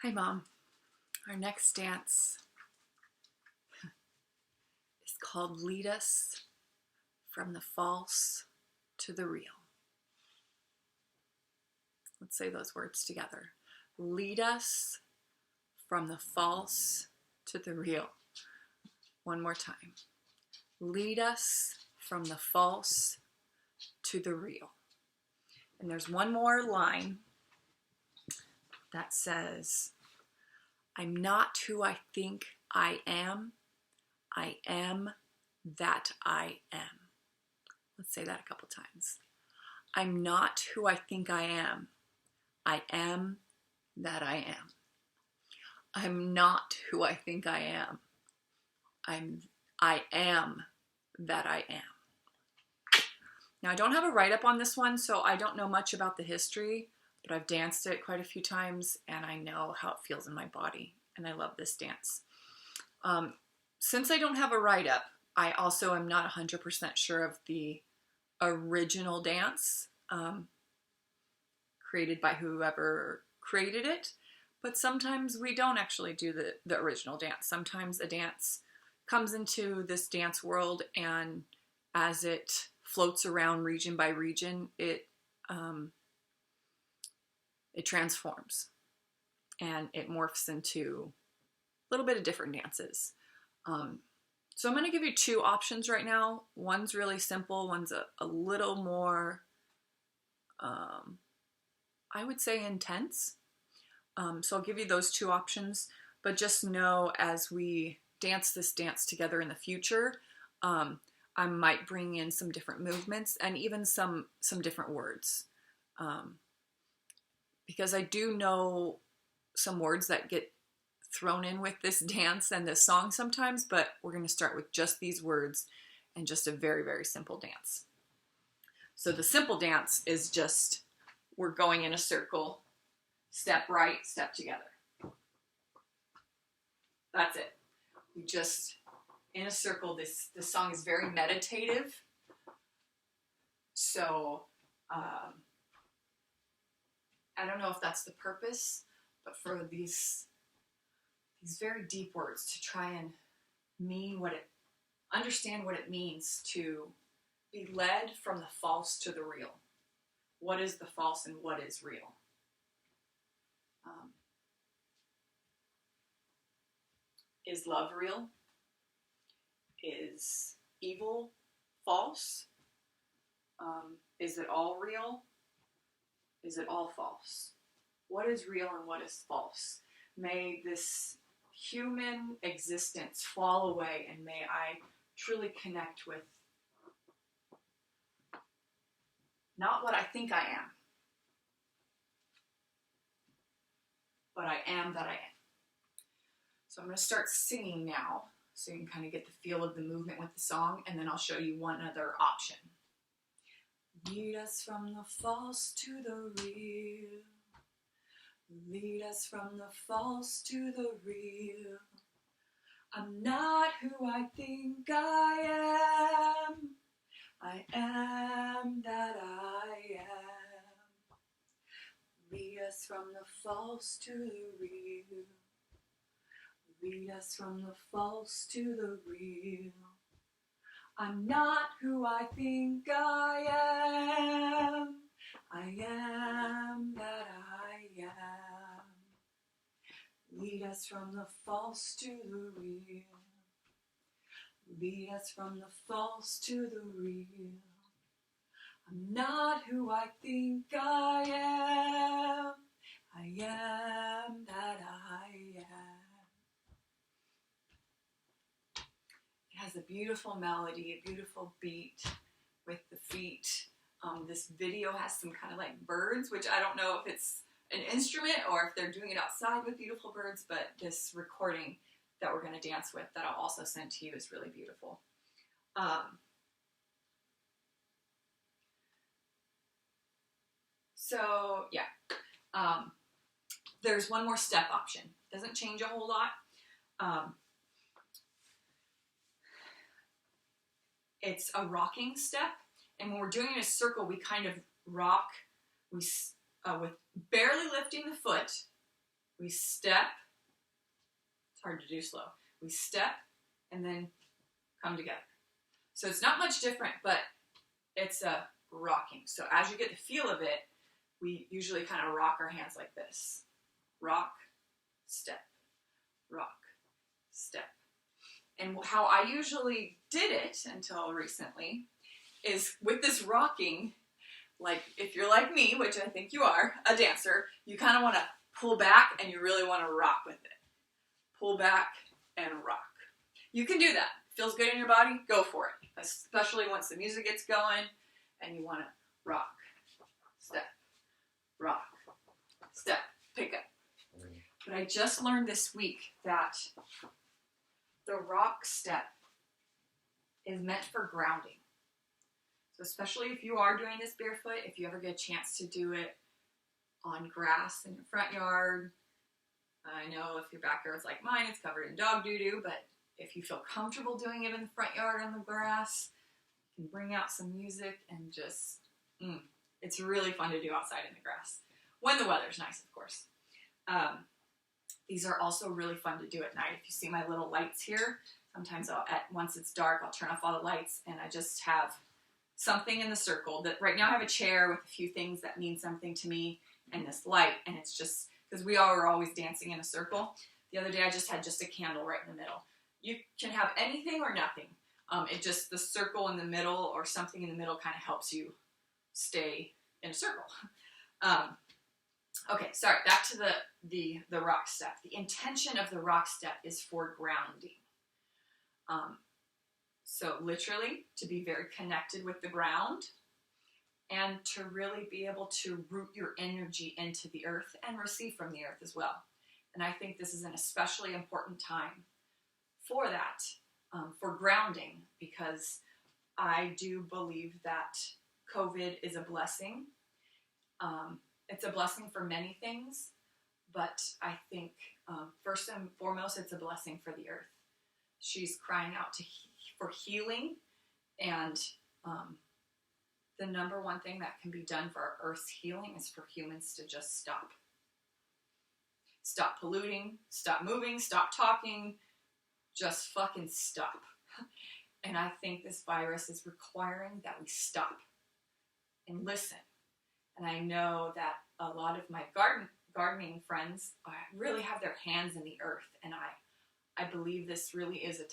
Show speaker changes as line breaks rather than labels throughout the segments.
Hi, Mom. Our next dance is called Lead Us from the False to the Real. Let's say those words together. Lead us from the false to the real. One more time. Lead us from the false to the real. And there's one more line that says, I'm not who I think I am that I am. Let's say that a couple times. I'm not who I think I am that I am. I'm not who I think I am. I am that I am. Now, I don't have a write-up on this one, so I don't know much about the history, but I've danced it quite a few times, and I know how it feels in my body, and I love this dance. Since I don't have a write-up, I also am not 100% sure of the original dance created by whoever created it, but sometimes we don't actually do the original dance. Sometimes a dance comes into this dance world, and as it floats around region by region, it transforms and it morphs into a little bit of different dances. So I'm going to give you two options right now. One's really simple, one's a little more, I would say, intense. So I'll give you those two options, but just know as we dance this dance together in the future, I might bring in some different movements and even some different words. Because I do know some words that get thrown in with this dance and this song sometimes, but we're going to start with just these words and just a very, very simple dance. So the simple dance is just, we're going in a circle, step right, step together. That's it. We just, in a circle, this song is very meditative. So, I don't know if that's the purpose, but for these very deep words to try and understand what it means to be led from the false to the real. What is the false and what is real? Is love real? Is evil false? Is it all real? Is it all false? What is real and what is false? May this human existence fall away, and may I truly connect with not what I think I am, but I am that I am. So I'm going to start singing now, so you can kind of get the feel of the movement with the song, and then I'll show you one other option. Lead us from the false to the real. Lead us from the false to the real. I'm not who I think I am. I am that I am. Lead us from the false to the real. Lead us from the false to the real. I'm not who I think I am. I am that I am. Lead us from the false to the real. Lead us from the false to the real. I'm not who I think I am. I am that I am. It has a beautiful melody, a beautiful beat with the feet. This video has some kind of like birds, which I don't know if it's an instrument or if they're doing it outside with beautiful birds, but this recording that we're going to dance with that I'll also send to you is really beautiful. So yeah, there's one more step option. Doesn't change a whole lot. It's a rocking step, and when we're doing it in a circle, we kind of rock with barely lifting the foot, We step. It's hard to do slow. We step and then come together. So it's not much different, but it's a rocking. So as you get the feel of it, we usually kind of rock our hands like this. Rock, step, rock, step. And how I usually did it until recently is with this rocking, like if you're like me, which I think you are, a dancer, you kind of want to pull back and you really want to rock with it. Pull back and rock. You can do that. Feels good in your body? Go for it. Especially once the music gets going and you want to rock, step, rock, step, pick up. But I just learned this week that the rock step is meant for grounding. So especially if you are doing this barefoot, if you ever get a chance to do it on grass in your front yard, I know if your backyard's like mine, it's covered in dog doo-doo, but if you feel comfortable doing it in the front yard on the grass, you can bring out some music and just, it's really fun to do outside in the grass. When the weather's nice, of course. These are also really fun to do at night. If you see my little lights here, sometimes once it's dark, I'll turn off all the lights and I just have something in the circle. That right now I have a chair with a few things that mean something to me and this light, and it's just, because we all are always dancing in a circle. The other day I just had just a candle right in the middle. You can have anything or nothing. The circle in the middle or something in the middle kind of helps you stay in a circle. Okay, sorry, back to the rock step. The intention of the rock step is for grounding. So literally, to be very connected with the ground and to really be able to root your energy into the earth and receive from the earth as well. And I think this is an especially important time for that, for grounding, because I do believe that COVID is a blessing. It's a blessing for many things, but I think first and foremost, it's a blessing for the earth. She's crying out for healing, and the number one thing that can be done for our Earth's healing is for humans to just stop. Stop polluting, stop moving, stop talking, just fucking stop. And I think this virus is requiring that we stop and listen. And I know that a lot of my gardening friends really have their hands in the earth, and I believe this really is a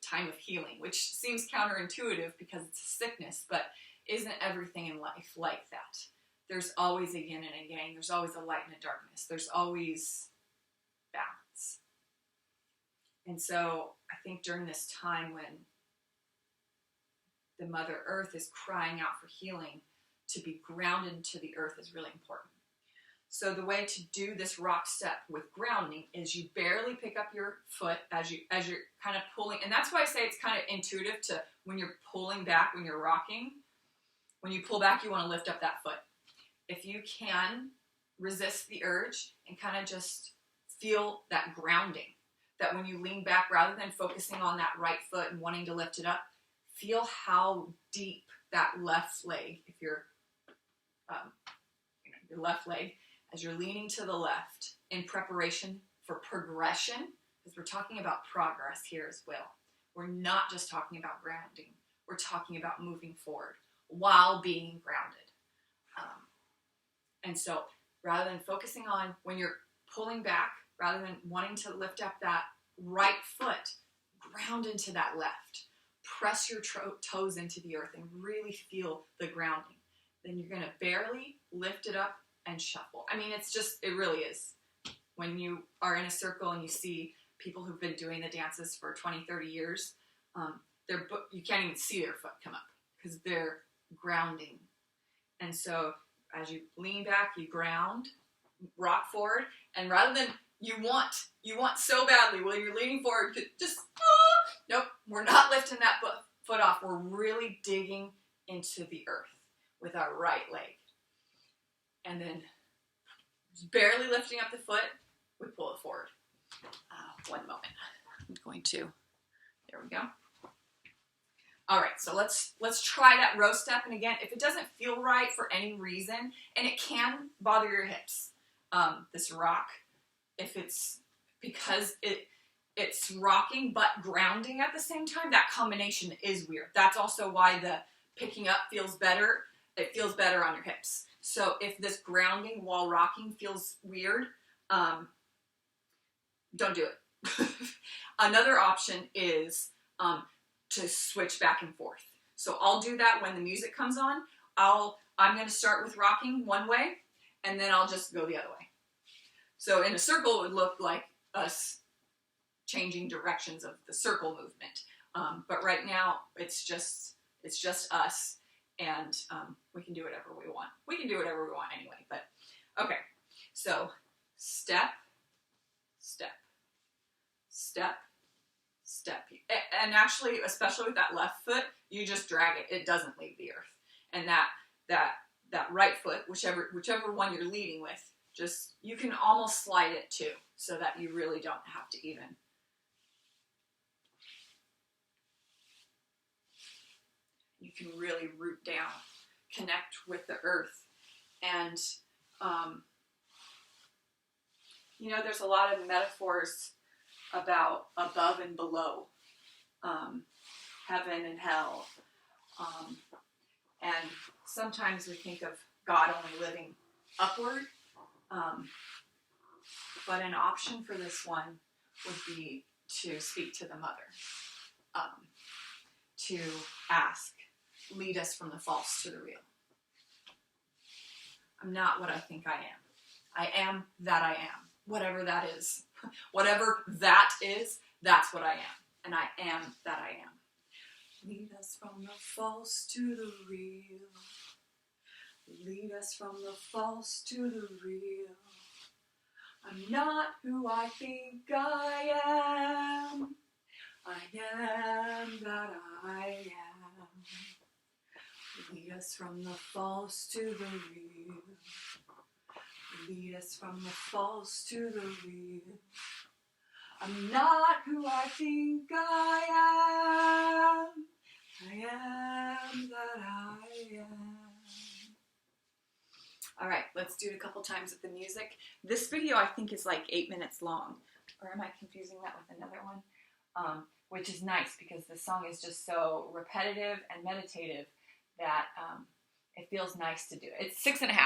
time of healing, which seems counterintuitive because it's a sickness, but isn't everything in life like that? There's always a yin and a yang. There's always a light and a darkness. There's always balance. And so I think during this time when the Mother Earth is crying out for healing, to be grounded to the earth is really important. So the way to do this rock step with grounding is you barely pick up your foot as you're kind of pulling, and that's why I say it's kind of intuitive to when you're pulling back, when you're rocking. When you pull back, you want to lift up that foot. If you can resist the urge and kind of just feel that grounding, that when you lean back, rather than focusing on that right foot and wanting to lift it up, feel how deep that left leg, if you're your left leg, as you're leaning to the left in preparation for progression, because we're talking about progress here as well. We're not just talking about grounding. We're talking about moving forward while being grounded. And so rather than focusing on when you're pulling back, rather than wanting to lift up that right foot, ground into that left. Press your toes into the earth and really feel the grounding. Then you're going to barely lift it up and shuffle. I mean, it really is. When you are in a circle and you see people who've been doing the dances for 20, 30 years, you can't even see their foot come up because they're grounding. And so as you lean back, you ground, rock forward, and rather than you want so badly while you're leaning forward, just, nope, we're not lifting that foot off. We're really digging into the earth with our right leg. And then barely lifting up the foot, we pull it forward. One moment. I'm going to, there we go. All right, so let's try that row step. And again, if it doesn't feel right for any reason, and it can bother your hips, this rock, if it's because it's rocking but grounding at the same time, that combination is weird. That's also why the picking up feels better. It feels better on your hips. So if this grounding while rocking feels weird, don't do it. Another option is to switch back and forth. So I'll do that when the music comes on. I'm going to start with rocking one way, and then I'll just go the other way. So in a circle, it would look like us changing directions of the circle movement. But right now, it's just us, and we can do whatever we want. We can do whatever we want anyway, but okay. So step, step, step, step. And actually, especially with that left foot, you just drag it. It doesn't leave the earth. And that right foot, whichever one you're leading with, just, you can almost slide it too, so that you really don't have to even. You can really root down, connect with the earth. And, you know, there's a lot of metaphors about above and below, heaven and hell. And sometimes we think of God only living upward. But an option for this one would be to speak to the mother, to ask, lead us from the false to the real. I'm not what I think I am. I am that I am. Whatever that is. Whatever that is, that's what I am. And I am that I am. Lead us from the false to the real. Lead us from the false to the real. I'm not who I think I am. I am that I am. Lead us from the false to the real. Lead us from the false to the real. I'm not who I think I am. I am that I am. All right, let's do it a couple times with the music. This video, I think, is like 8 minutes long. Or am I confusing that with another one? Which is nice because the song is just so repetitive and meditative that it feels nice to do. It's 6.5 minutes,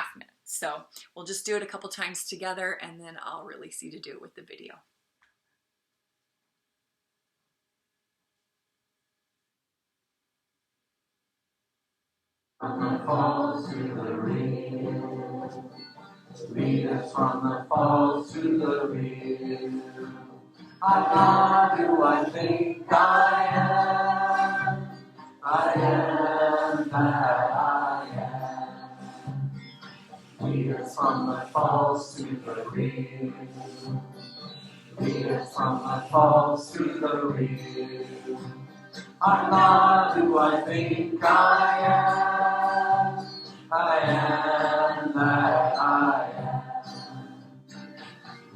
so we'll just do it a couple times together, and then I'll release you to do it with the video.
From the falls to the real, lead us from the falls to the real. I'm not who I think I am. I am that I am. Lead us from the falls to the real. Lead us from the falls to the real. I'm not who I think I am. I am that I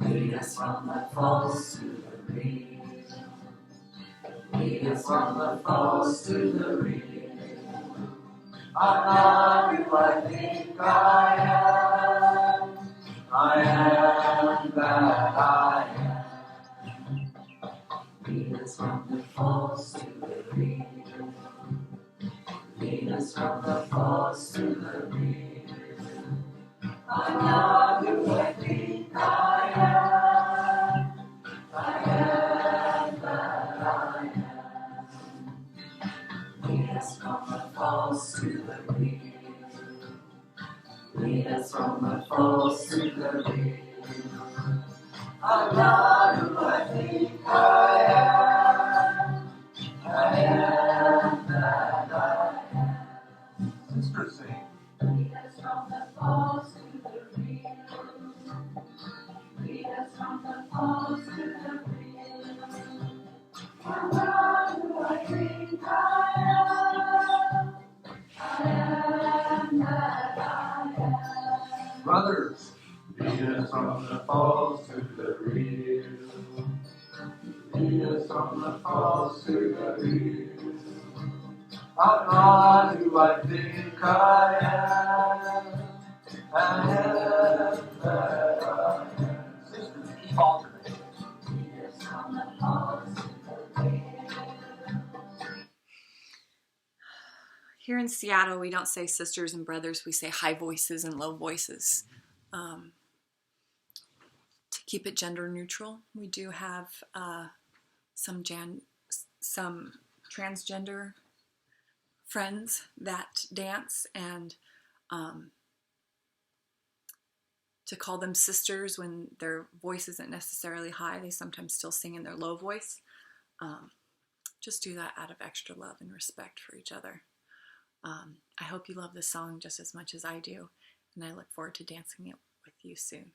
am. Lead us from the false to the real. Lead us from the false to the real. I'm not who I think I am. I am that I am. Lead us from the false to the real. Lead us from the false to the real. I'm not who I think I am. I am that I am. Lead us from the false to the real. Lead us from the false to the real. I'm not who I think I am. I am that I am. Sister, sing. Lead us from the false to the real. Lead us from the false to the real. I'm not who I think I am. I am that I am. Brothers. Lead us from the false to the real. Lead us from the false to the real. I'm not who I think I am. I am that I am. Sisters, keep on.
Here in Seattle, we don't say sisters and brothers, we say high voices and low voices. To keep it gender neutral, we do have some transgender friends that dance, and to call them sisters when their voice isn't necessarily high, they sometimes still sing in their low voice. Just do that out of extra love and respect for each other. I hope you love this song just as much as I do, and I look forward to dancing it with you soon.